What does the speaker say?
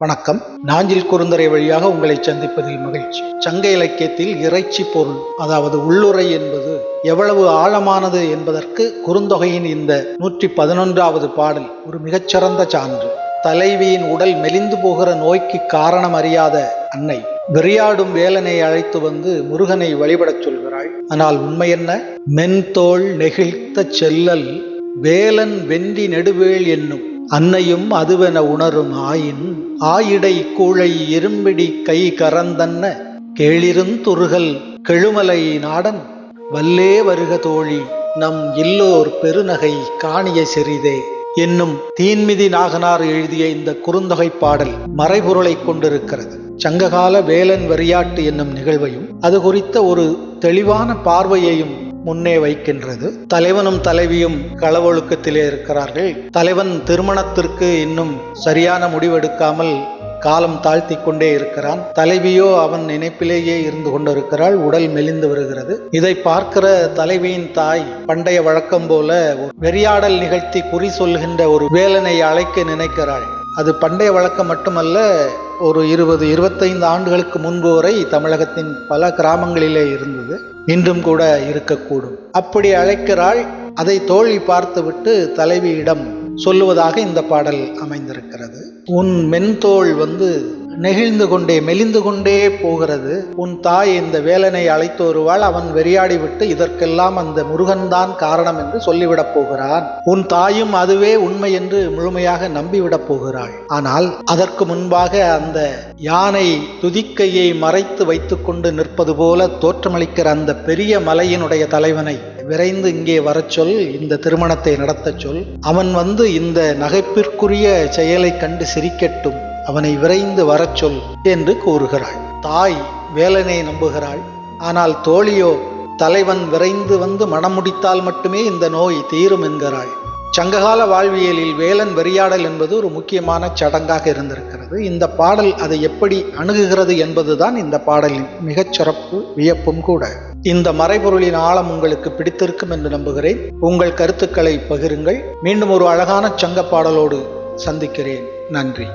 வணக்கம். நாஞ்சில் குறுந்தரை வழியாக உங்களை சந்திப்பதில் மகிழ்ச்சி. சங்க இலக்கியத்தில் இறைச்சி பொருள், அதாவது உள்ளுரை என்பது எவ்வளவு ஆழமானது என்பதற்கு குறுந்தொகையின் இந்த 111வது பாடல் ஒரு மிகச்சிறந்த சான்று. தலைவியின் உடல் மெலிந்து போகிற நோய்க்கு காரணம் அறியாத அன்னை விரியாடும் வேலனை அழைத்து வந்து முருகனை வழிபடச் சொல்கிறாள். ஆனால் உண்மை என்ன? மென்தோள் நெகிழ்த்த செல்லல் வேலன் வென்றி நெடுவேள் என்னும் அன்னையும் அதுவென உணரும் ஆயிடை கூழை இரும்பிடி கை கரந்தன்ன கேளிருந்துருகல் கெழுமலை நாடன் வல்லே வருக தோழி நம் இல்லோர் பெருநகை காணிய சிறிதே என்னும் தீன்மிதி நாகனார் எழுதிய இந்த குறுந்தொகை பாடல் மறைபொருளை கொண்டிருக்கிறது. சங்ககால வேலன் வெறியாட்டு என்னும் நிகழ்வையும் அது குறித்த ஒரு தெளிவான பார்வையையும் முன்னே வைக்கின்றது. தலைவனும் தலைவியும் களவொழுக்கத்திலே இருக்கிறார்கள். தலைவன் திருமணத்திற்கு இன்னும் சரியான முடிவெடுக்காமல் காலம் தாழ்த்தி கொண்டே இருக்கிறான். தலைவியோ அவன் நினைப்பிலேயே இருந்து கொண்டிருக்கிறாள். உடல் மெலிந்து வருகிறது. இதை பார்க்கிற தலைவியின் தாய் பண்டைய வழக்கம் போல வெறியாடல் நிகழ்த்தி குறி சொல்கின்ற ஒரு வேலனை அழைக்க நினைக்கிறாள். அது பண்டைய வழக்கம் மட்டுமல்ல, ஒரு 20-25 ஆண்டுகளுக்கு முன்பு வரை தமிழகத்தின் பல கிராமங்களிலே இருந்தது. இன்றும் கூட இருக்கக்கூடும். அப்படி அழைக்கிறாள். அதை தோழி பார்த்துவிட்டு தலைவியிடம் சொல்லுவதாக இந்த பாடல் அமைந்திருக்கிறது. உன் மென்தோள் நெகிழ்ந்து கொண்டே மெலிந்து கொண்டே போகிறது. உன் தாய் இந்த வேலனை அழைத்து வருவாள். அவன் வெறியாடி விட்டு இதற்கெல்லாம் அந்த முருகன்தான் காரணம் என்று சொல்லிவிடப் போகிறான். உன் தாயும் அதுவே உண்மை என்று முழுமையாக நம்பிவிடப் போகிறாள். ஆனால் அதற்கு முன்பாக அந்த யானை துதிக்கையை மறைத்து வைத்து கொண்டு நிற்பது போல தோற்றமளிக்கிற அந்த பெரிய மலையினுடைய தலைவனை விரைந்து இங்கே வரச் சொல், இந்த திருமணத்தை நடத்த சொல். அவன் இந்த நகைப்பிற்குரிய செயலை கண்டு சிரிக்கட்டும், அவனை விரைந்து வரச் சொல் என்று கூறுகிறாள். தாய் வேலனை நம்புகிறாள். ஆனால் தோழியோ தலைவன் விரைந்து மனம் முடித்தால் மட்டுமே இந்த நோய் தீரும் என்கிறாள். சங்ககால வாழ்வியலில் வேலன் வெறியாடல் என்பது ஒரு முக்கியமான சடங்காக இருந்திருக்கிறது. இந்த பாடல் அதை எப்படி அணுகுகிறது என்பதுதான் இந்த பாடலின் மிகச்சிறப்பு வியப்பும் கூட. இந்த மறைபொருளின் ஆழம் உங்களுக்கு பிடித்திருக்கும் என்று நம்புகிறேன். உங்கள் கருத்துக்களை பகிருங்கள். மீண்டும் ஒரு அழகான சங்க பாடலோடு சந்திக்கிறேன். நன்றி.